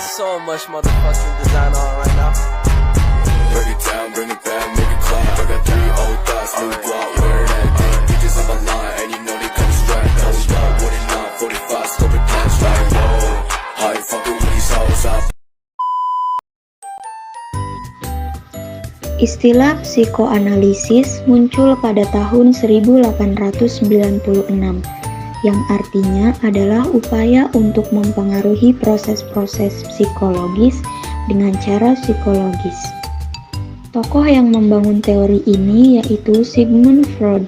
so much motherfucking design on right now. Break it down, bring it back, make it clap. I got 3 old thoughts, new block, where that thing. Bitches on my line, and you know they come straight. Hold up, what it not, 45, scope it cash like, whoa. How you fucking with these hoes up? Istilah psikoanalisis muncul pada tahun 1896, yang artinya adalah upaya untuk mempengaruhi proses-proses psikologis dengan cara psikologis. Tokoh yang membangun teori ini yaitu Sigmund Freud.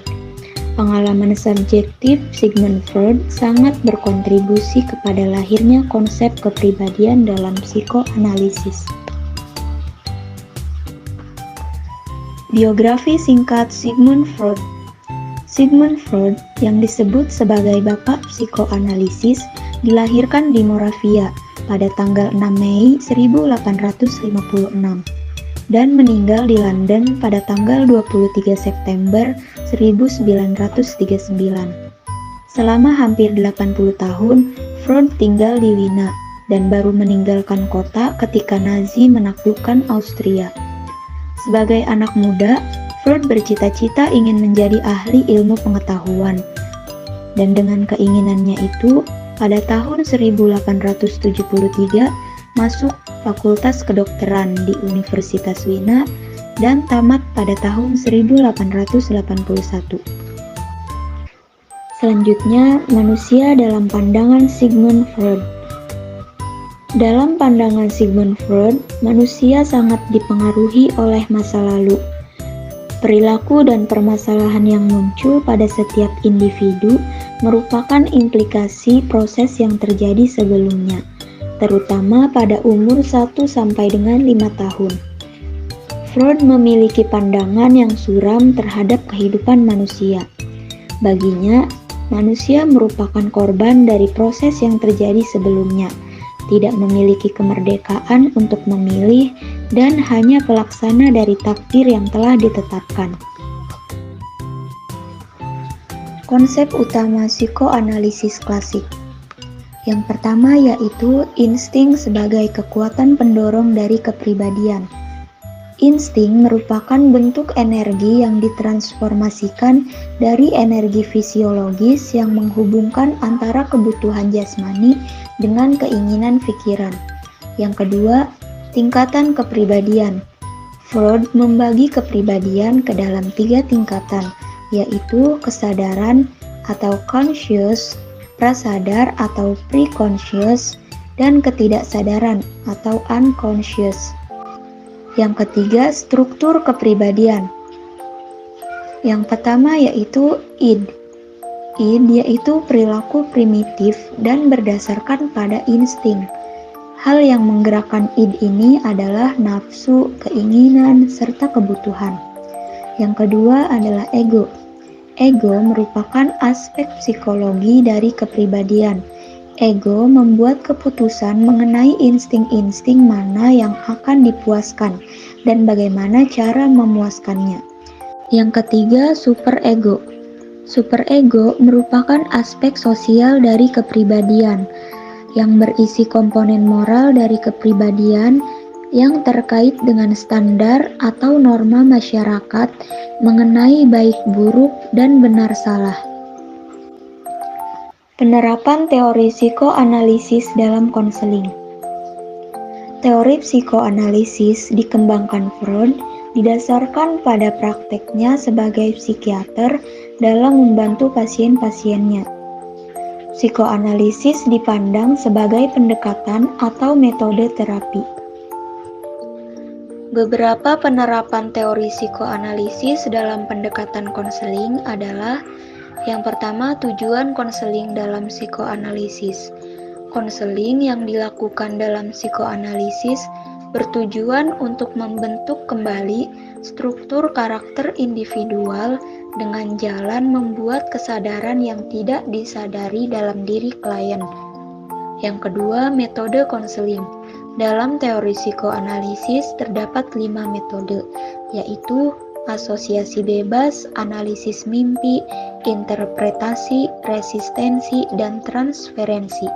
Pengalaman subjektif Sigmund Freud sangat berkontribusi kepada lahirnya konsep kepribadian dalam psikoanalisis. Biografi singkat Sigmund Freud. Sigmund Freud, yang disebut sebagai bapak psikoanalisis, dilahirkan di Moravia pada tanggal 6 Mei 1856 dan meninggal di London pada tanggal 23 September 1939. Selama hampir 80 tahun, Freud tinggal di Wina dan baru meninggalkan kota ketika Nazi menaklukkan Austria. Sebagai anak muda, Freud bercita-cita ingin menjadi ahli ilmu pengetahuan. Dan dengan keinginannya itu, pada tahun 1873 masuk Fakultas Kedokteran di Universitas Wina dan tamat pada tahun 1881. Selanjutnya, manusia dalam pandangan Sigmund Freud. Dalam pandangan Sigmund Freud, manusia sangat dipengaruhi oleh masa lalu. Perilaku dan permasalahan yang muncul pada setiap individu merupakan implikasi proses yang terjadi sebelumnya, terutama pada umur 1 sampai dengan 5 tahun. Freud memiliki pandangan yang suram terhadap kehidupan manusia. Baginya, manusia merupakan korban dari proses yang terjadi sebelumnya, tidak memiliki kemerdekaan untuk memilih, dan hanya pelaksana dari takdir yang telah ditetapkan. Konsep utama psikoanalisis klasik. Yang pertama yaitu insting sebagai kekuatan pendorong dari kepribadian. Insting merupakan bentuk energi yang ditransformasikan dari energi fisiologis yang menghubungkan antara kebutuhan jasmani dengan keinginan pikiran. Yang kedua, tingkatan kepribadian. Freud membagi kepribadian ke dalam 3 tingkatan, yaitu kesadaran atau conscious, prasadar atau preconscious, dan ketidaksadaran atau unconscious. Yang ketiga, struktur kepribadian. Yang pertama yaitu id. Id yaitu perilaku primitif dan berdasarkan pada insting. Hal yang menggerakkan id ini adalah nafsu, keinginan, serta kebutuhan. Yang kedua adalah ego. Ego merupakan aspek psikologi dari kepribadian. Ego membuat keputusan mengenai insting-insting mana yang akan dipuaskan dan bagaimana cara memuaskannya. Yang ketiga, superego. Superego merupakan aspek sosial dari kepribadian yang berisi komponen moral dari kepribadian yang terkait dengan standar atau norma masyarakat mengenai baik buruk dan benar salah. Penerapan teori psikoanalisis dalam konseling. Teori psikoanalisis dikembangkan Freud didasarkan pada prakteknya sebagai psikiater dalam membantu pasien-pasiennya. Psikoanalisis dipandang sebagai pendekatan atau metode terapi. Beberapa penerapan teori psikoanalisis dalam pendekatan konseling adalah: yang pertama, tujuan konseling dalam psikoanalisis. Konseling yang dilakukan dalam psikoanalisis bertujuan untuk membentuk kembali struktur karakter individual dengan jalan membuat kesadaran yang tidak disadari dalam diri klien. Yang kedua, metode konseling. Dalam teori psikoanalisis terdapat 5 metode, yaitu asosiasi bebas, analisis mimpi, interpretasi, resistensi, dan transferensi.